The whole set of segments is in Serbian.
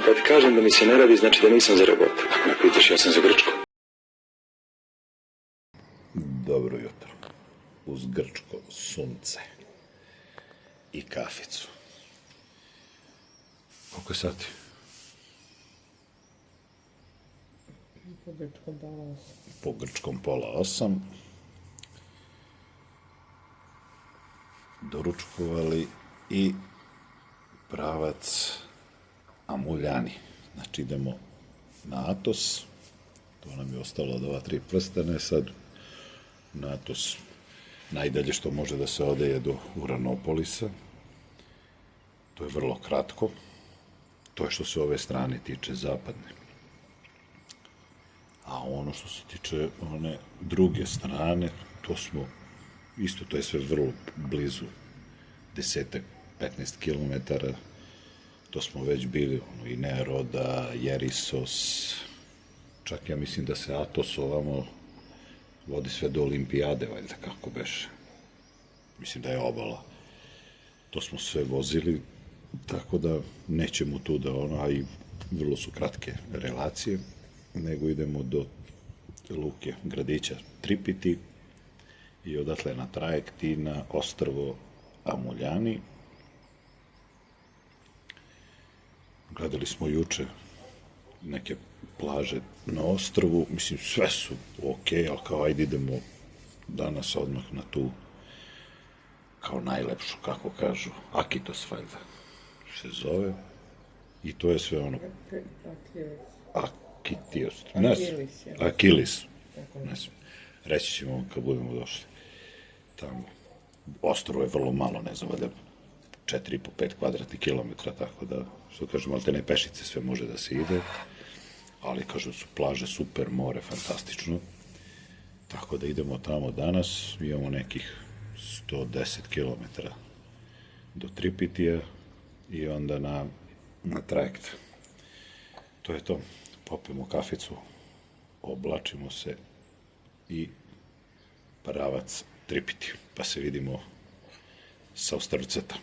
Kad kažem da mi se ne radi, znači da nisam za robot. Ako me pitaš, ja sam za Grčko. Dobro jutro. Uz grčko sunce i kaficu. Koliko je sati? Po grčkom pola 8. Po grčkom pola 8. Doručkovali i pravac Amuljani. Znači idemo na Atos. To nam je ostalo od ova 3 prstene. Sad na Atos najdalje što može da se ode je do Uranopolisa. To je vrlo kratko. To je što se ove strane tiče, zapadne. A ono što se tiče one druge strane, to smo, isto to je sve vrlo blizu, 10-15 kilometara. To smo već bili, i Neroda, Jerisos, čak ja mislim da se Atos ovamo vodi sve do Olimpijade, valjda kako beše. Mislim da je obala. To smo sve vozili, tako da nećemo tu da a i vrlo su kratke relacije, nego idemo do luke gradića Tripiti i odatle na trajekt i na ostrvo Amuljani. Gledali smo juče neke plaže na ostrvu, mislim sve su okej, ali kao ajde idemo danas odmah na tu kao najlepšu, kako kažu, Akitos valjda se zove, i to je sve ono Akitios, Akilis, ne znam, reći ćemo kad budemo došli tamo. Ostrvo je vrlo malo, ne znam, valjda 4,5-5 kvadratnih kilometra, tako da, što kažem, ali te ne pešice sve može da se ide, ali kažem su plaže super, more fantastično, tako da idemo tamo danas, imamo nekih 110 kilometara do Tripitija i onda na trajekt. To je to, popijemo kaficu, oblačimo se i pravac Tripiti, pa se vidimo sa Ostrvceta.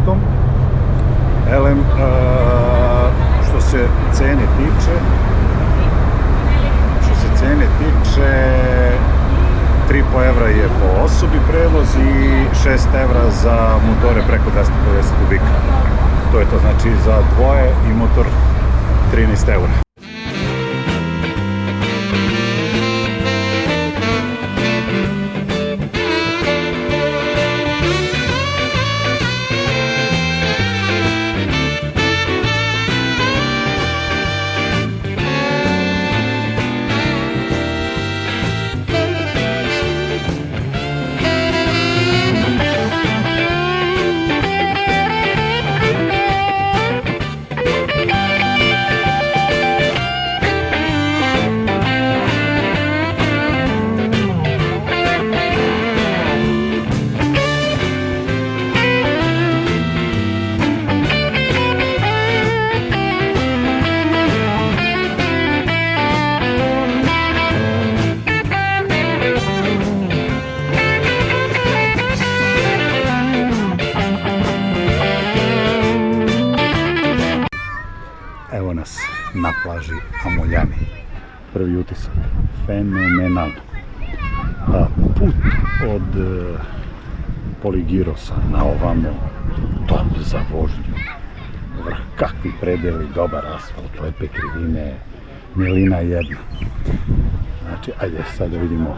autom. Elem, što se cene tiče, 3,5 evra je po osobi prevoz i 6 evra za motore preko 250 kubika. To je to, znači za dvoje i motor 13 evra. Evo nas na plaži Amuljani. Prvi utisak, fenomenalno. Put od Poligirosa na ovamo, top za vožnju. Vrh, kakvi predeli, dobar asfalt, lepe krivine, milina jedna. Znači, ajde sad da vidimo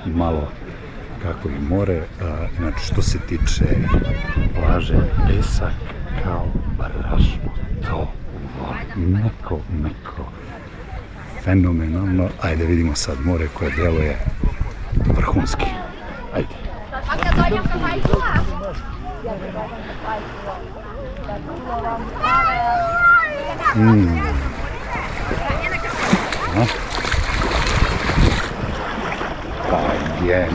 malo kako je more. Znači, što se tiče plaže, pesak kao brašno, to meko, fenomenalno. Ajde vidimo sad more koje deluje vrhunski. Ajde. Pa jen.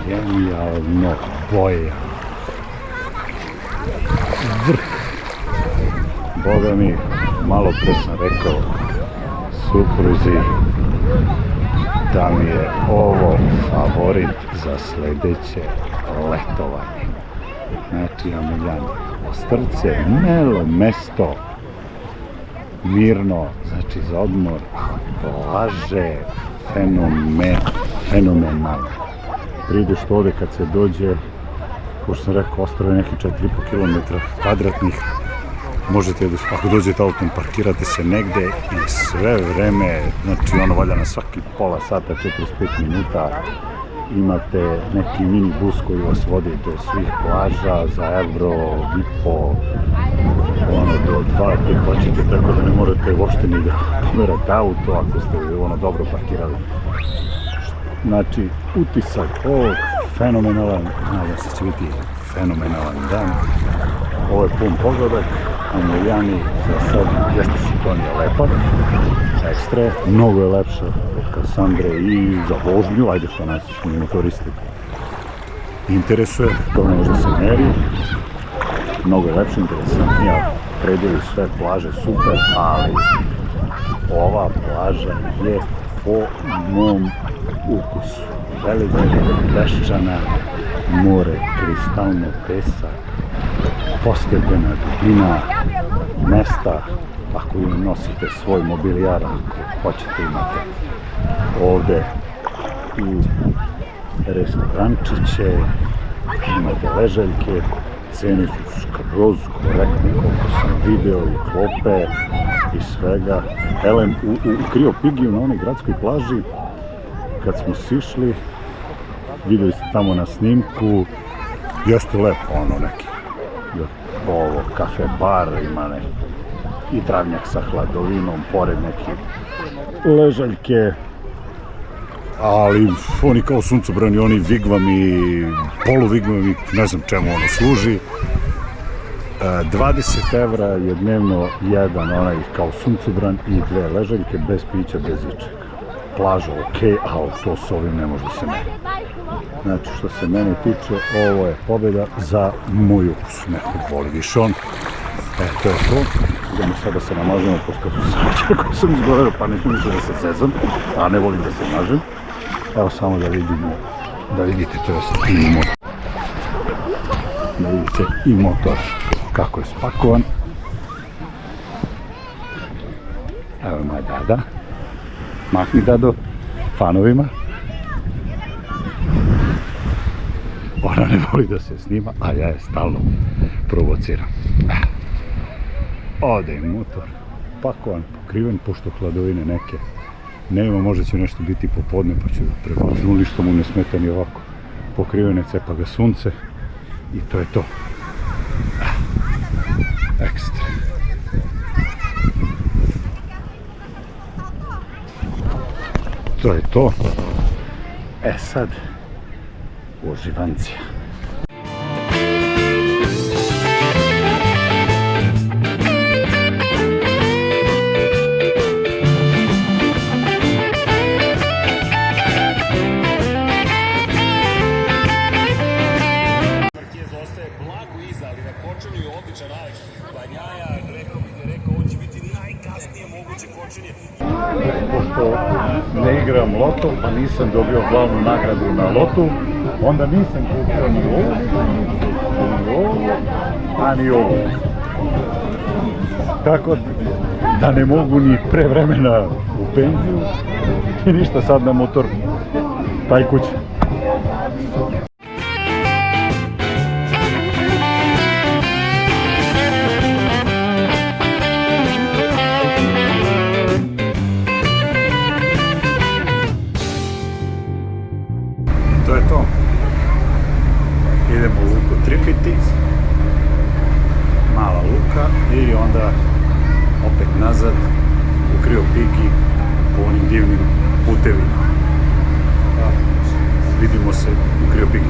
Genijalno boja. Vrh. Boga mi, malo pre sam rekao supruzi da mi je ovo favorit za sledeće letovanje. Znači, Amuljani, Ostrce, milo mesto, mirno, znači za odmor, plaže, fenomenalno. Prideš to ovde kad se dođe, kao što sam rekao, ostrove neki 4,5 km kvadratnih. Možete, ako dođete autom, parkirate se negde i sve vreme, znači ono valja na svaki pola sata, 45 minuta, imate neki mini bus koji vas vodi do svih plaža za evro i po, do 2 prihvaćate, tako da ne morate uopšte ni da pomerate auto ako ste dobro parkirali. Znači, utisak ovog fenomenalan, nadam se će biti fenomenalan dan. Ovo je pun pogodak, Amuljani za sad jeste Sitonija lepa, ekstra, mnogo je lepša od Kasandre i za vožnju, ajde što nas motoristi interesuje, to ne može se meri, mnogo je lepša, interesantnija, predeli sve plaže super, ali ova plaža je po mom ukusu. Velika, peščana, more, kristalno, pesak, postepena dubina, mesta, ako im nosite svoj mobilijar, ako hoćete imate ovde i restorančiće, imate ležaljke, cene su skroz korektne, koliko sam video i klope i svega. Elem, u Kriopigiju na onoj gradskoj plaži, kad smo sišli, videli ste tamo na snimku, jeste lepo ono neki, ovo kafe bar, ima neki i travnjak sa hladovinom, pored neki ležaljke, ali oni kao suncobrani, oni vigvami, poluvigvami, ne znam čemu ono služi. 20 evra je dnevno jedan onaj kao suncobran i 2 ležaljke, bez pića, bez ičega. Plaža okej, ali to s ovim ne može da se meri. Znači, što se mene tiče, ovo je pobjeda za moj ukus. Neko voli više on. To je to. Idemo sad da se namažemo, pošto su svađe koje sam izgovorio, pa ne smijem da se zezam, a ne volim da se mažem. Evo samo da vidimo, da vidite, to jest i motor. Da vidite i motor kako je spakovan. Evo je moja Dada. Mahni, Dado, fanovima. Ona ne voli da se snima, a ja je stalno provociram. Ovdje je motor pakovan, pokriven, pošto hladovine neke nema, možda će nešto biti popodne, pa ću prebaciti, ništa mu ne smeta ni ovako. Pokrivene, cepa ga sunce i to je to. Ekstra. To je to. E sad, uživancija. Pošto ne igram loto, pa nisam dobio glavnu nagradu na lotu, onda nisam kupio ni ovo, a ni ovo. Tako da ne mogu ni pre vremena u penziju i ništa, sad na motor taj kuće. To je to. Idemo u luku Tripiti, mala luka, i onda opet nazad u Kriopigi po onim divnim putevima. Vidimo se u Kriopigi.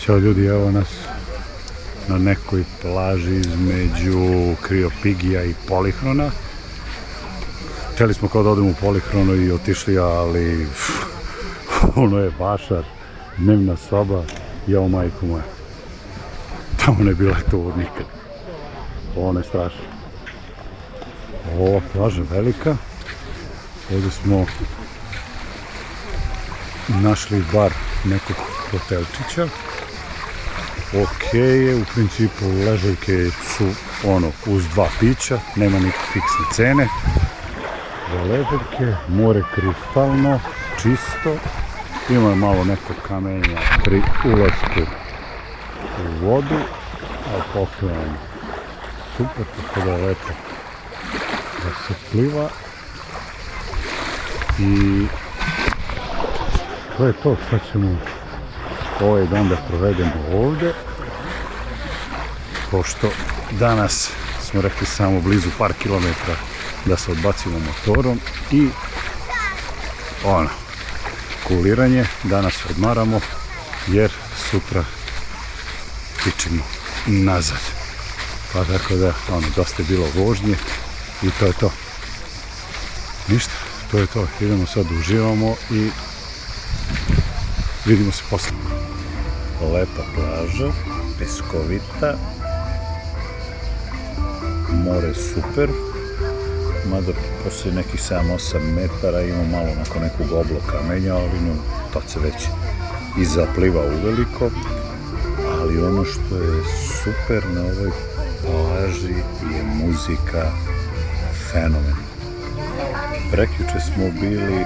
Ćao ljudi, evo nas na nekoj plaži između Kriopigija i Polihrona. Htjeli smo kao da odemo u Polihronu i otišli, ali ono je vašar, dnevna soba, jao majko moja. Tamo ne bila to nikad. Ono je strašno. Ova plaža velika. Ovdje smo našli bar nekog hotelčića. Ok je, u principu ležaljke su ono uz 2 pića, nema nikakve fiksne cene. Za ležaljke, more kristalno, čisto, ima malo nekog kamenja pri ulasku u vodu, ali posle ono super, tako da je lepo da se pliva. I to je to, sad ćemo ovaj dan da provedemo ovdje, pošto danas smo rekli samo blizu par kilometra da se odbacimo motorom i ono, kuliranje, danas odmaramo jer sutra pičemo nazad. Pa tako da, ono, dosta je bilo vožnje i to je to. Ništa, to je to, idemo sad, uživamo i vidimo se posle. Lepa plaža, peskovita, more super, mada poslije nekih 7-8 metara ima malo onako nekog obloka kamenja, ali no, to se već i zapliva uveliko. Ali ono što je super na ovoj plaži je muzika fenomen. Prekjuče smo bili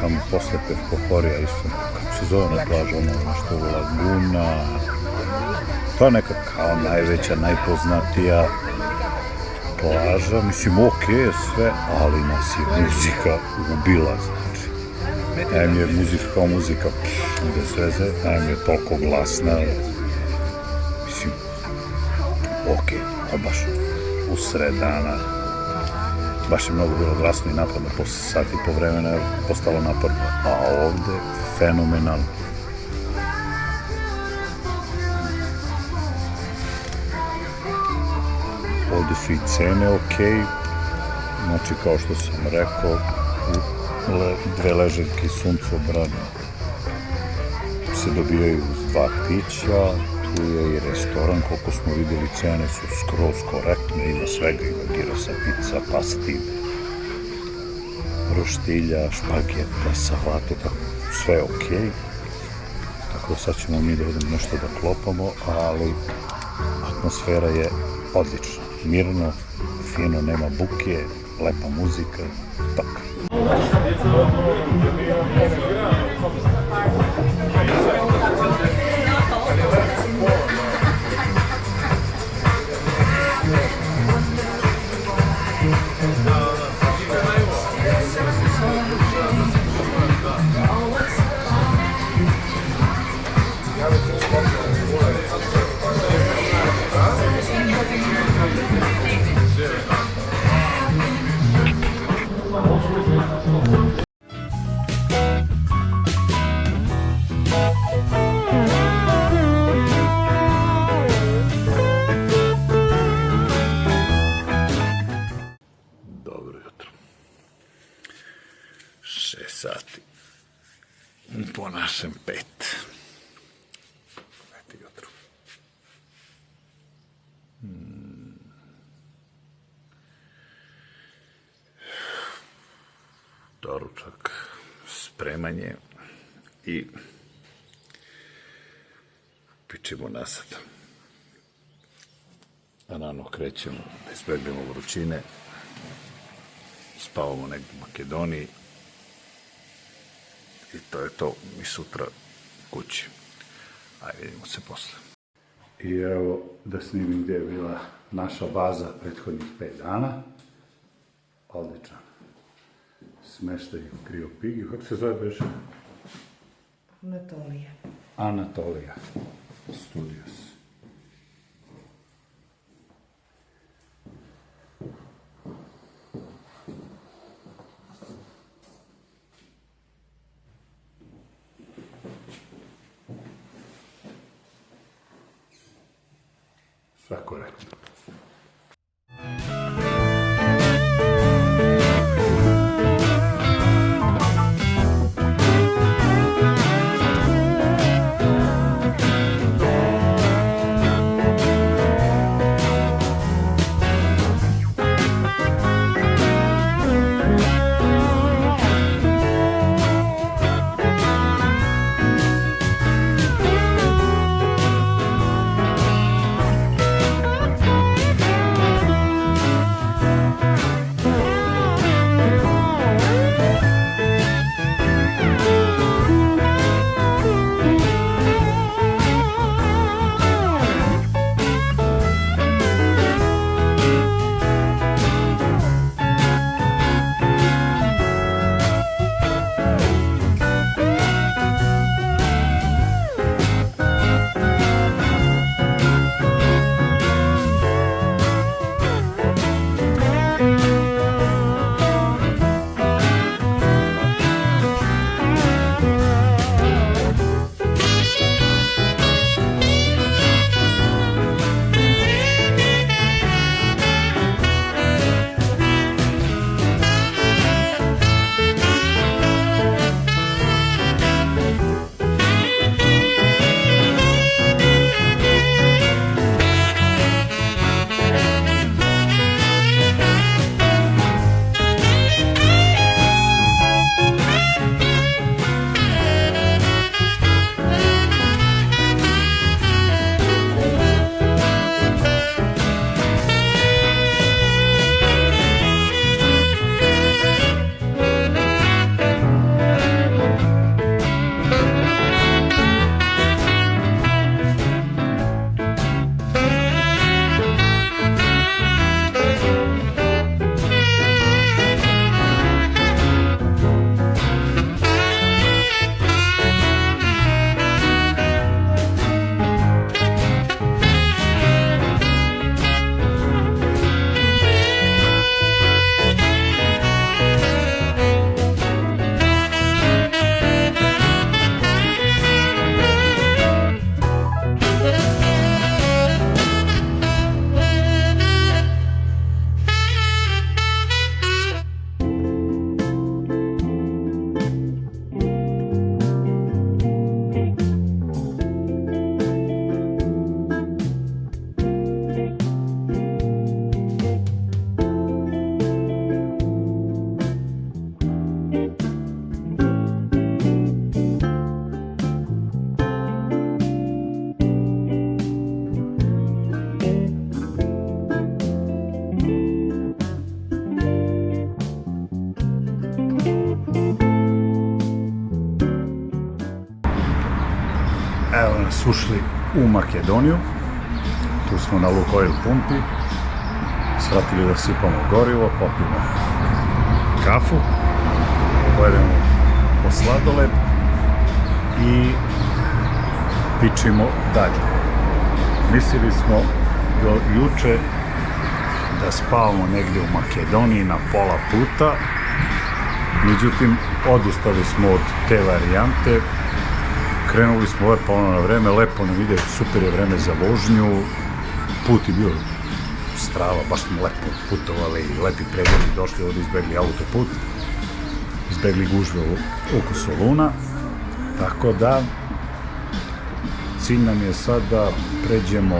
tamo posle Pevpohorija isto, kako se zove na plaža, ono nešto Laguna. To je neka kao najveća, najpoznatija plaža, mislim ok je sve, ali nas je muzika ubila, znači. Najem je muzika kao muzika, bez veze, najem je toliko glasna, mislim, ok, ali baš u sred dana. Baš je mnogo bilo glasno i napadno, posle sat i po vremena je postalo napadno, a ovde fenomenalno. Ovde su i cene ok, znači kao što sam rekao, 2 ležaljke i suncobran se dobijaju uz 2 pića, tu je i restoran, koliko smo vidjeli, cene su skroz korektne, ima svega, ima girosa, pizza, pasti, roštilja, špageta, salate, tako, sve je ok. Tako da sad ćemo mi da idemo nešto da klopamo, ali atmosfera je odlična, mirno, fino, nema buke, lepa muzika, tako. Sati. Po našem 5. 5 jutro. Doručak, spremanje i pičemo nasad. Rano krećemo, da izbegnemo vrućine, spavamo negdje u Makedoniji. I to je to, mi sutra kući. Ajde, vidimo se posle. I evo da snimim gdje je bila naša baza prethodnih 5 dana. Odličan. Smeštaj u Kriopigiju. Kako se zove beše? Anatolija. Anatolija Studios. Tako je rekao. Evo nas ušli u Makedoniju, tu smo na Lukoil pumpi, shvatili da sipamo gorivo, popijemo kafu, pojedemo po sladoled i pičimo dalje. Mislili smo do juče da spavamo negdje u Makedoniji na pola puta, međutim odustali smo od te varijante. Krenuli smo lepo ono na vreme, lepo nam ide, super je vreme za vožnju, put je bio strava, baš smo lepo putovali, lepi pregledi, došli ovdje, izbegli autoput, izbegli gužve oko Soluna, tako da cilj nam je sad da pređemo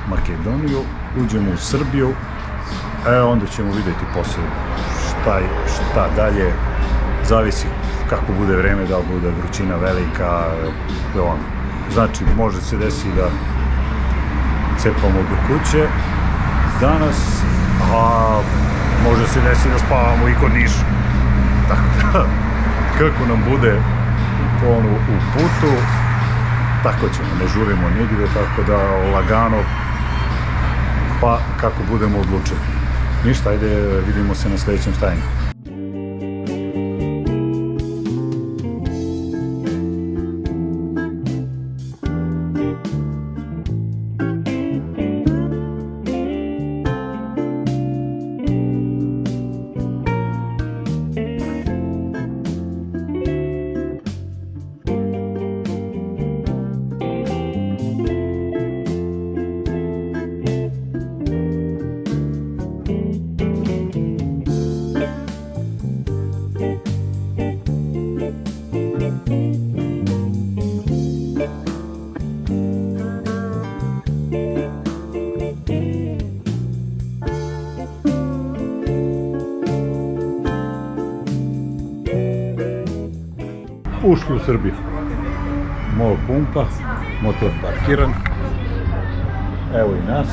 Makedoniju, uđemo u Srbiju, onda ćemo vidjeti poslije šta dalje, zavisi kako bude vreme, da li bude vrućina velika, znači može se desiti da cepamo do kuće danas, a može se desiti da spavamo i kod Niša, tako da kako nam bude u putu, tako ćemo, ne žurimo nigdje, tako da lagano, pa kako budemo odlučili. Ništa, ajde vidimo se na sljedećem stajanju. ušli u Srbiju. Mol pumpa, motor parkiran. Evo i nas.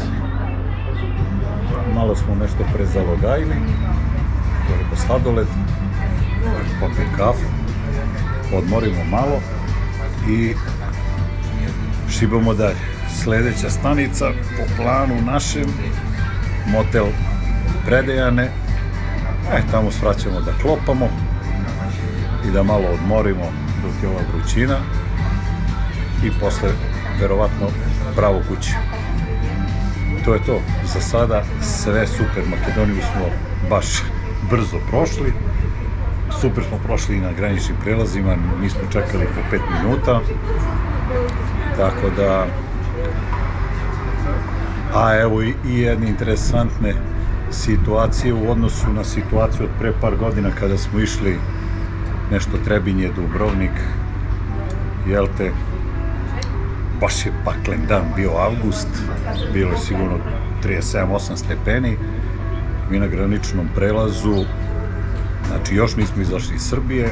Malo smo nešto prezalogajili. Toliko sladoled, popit kafu, odmorimo malo i šibamo dalje. Sljedeća stanica po planu našem, motel Predejane. Tamo svraćamo da klopamo i da malo odmorimo dok je ova vrućina i posle verovatno pravo kući. To je to. Za sada sve super. Makedoniju smo baš brzo prošli. Super smo prošli i na graničnim prelazima, nismo čekali po 5 minuta. Tako da... A evo i jedne interesantne situacije u odnosu na situaciju od pre par godina kada smo išli nešto Trebinje, Dubrovnik, jel te, baš je paklen dan, bio avgust, bilo je sigurno 37-8 stepeni, mi na graničnom prelazu, znači još nismo izašli iz Srbije,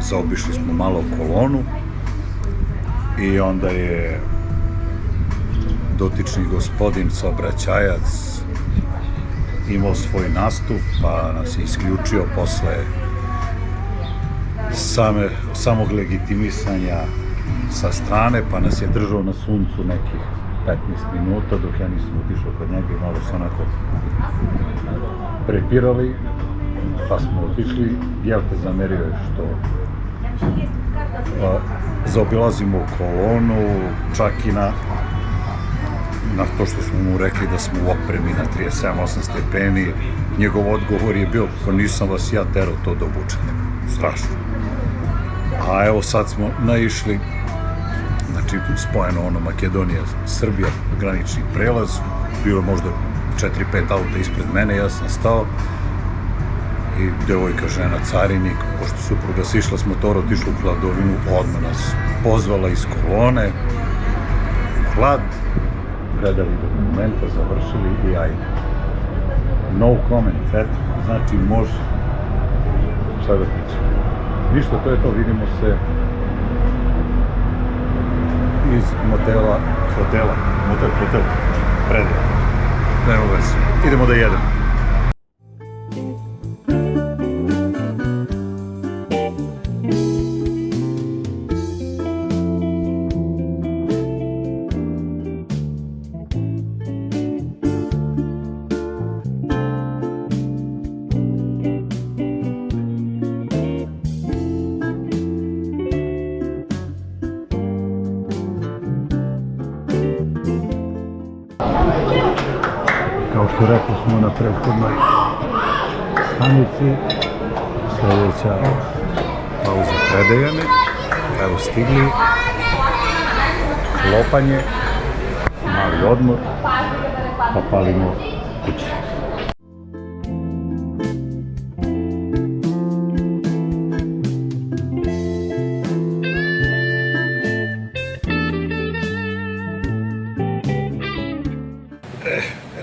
zaobišli smo malo kolonu i onda je dotični gospodin saobraćajac imao svoj nastup, pa nas je isključio posle samog legitimisanja sa strane, pa nas je držao na suncu nekih 15 minuta dok ja nisam otišao kod njega i malo se onako prepirali, pa smo otišli. Jel te zamerio je što zaobilazimo kolonu, čak i na to što smo mu rekli da smo u opremi na 37-8 stepeni, njegov odgovor je bio, pa nisam vas ja terao to da obučete. Strašno. A evo sad smo naišli, znači spojeno ono Makedonija, Srbija, granični prelaz, bilo možda 4-5 auta ispred mene, ja sam stao i devojka, žena, carinik, pošto supruga sišla s motora, otišla u hladovinu, odmah nas pozvala iz kolone, u hlad, predali dokumenta, završili i ajde. No comment, eto, znači može. Šta da pričam? Ništa, to je to, vidimo se iz hotela, Predeja. Nema veze, idemo da jedemo. Kao što rekli smo na prethodnoj stanici, sljedeća pauza Predejane, evo stigli, klopanje, mali odmor, pa palimo kući.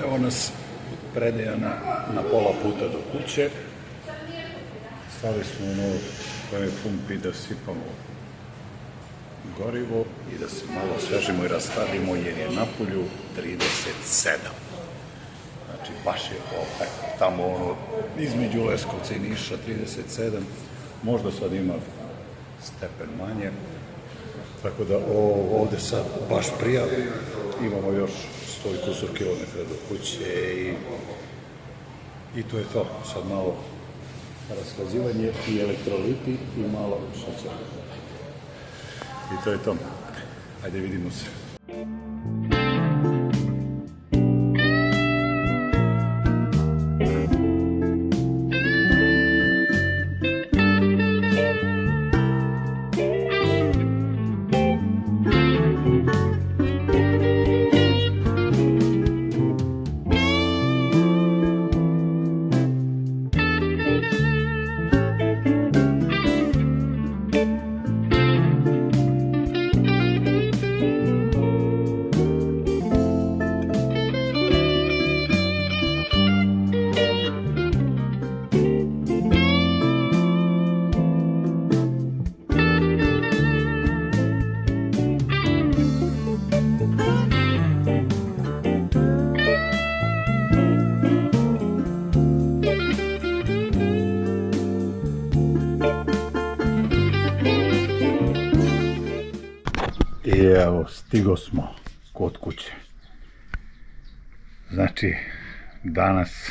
Evo nas Predejana na pola puta do kuće. Stali smo u ovoj pumpi da sipamo gorivo i da se malo osvežimo i rastadimo jer je napolju 37. Znači baš je opet tamo ono između Leskovca i Niša 37. Možda sad ima stepen manje. Tako da ovde sad baš prija. Imamo još 100 i kusur kilometra do kuće i to je to. Sad malo rashlađivanje i elektroliti i malo šećera. I to je to. Ajde vidimo se. I evo, stigo smo kod kuće. Znači, danas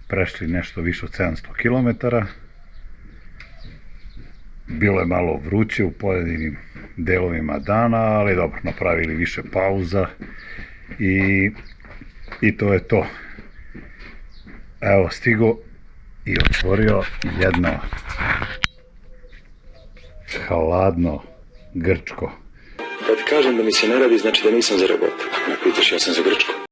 prešli nešto više od 700 km. Bilo je malo vruće u pojedinim delovima dana, ali dobro, napravili više pauza i to je to. Evo, stigo i otvorio jedno hladno grčko. Kad kažem da mi se ne radi, znači da nisam za robot. Ako me pitaš, ja sam za Grčku.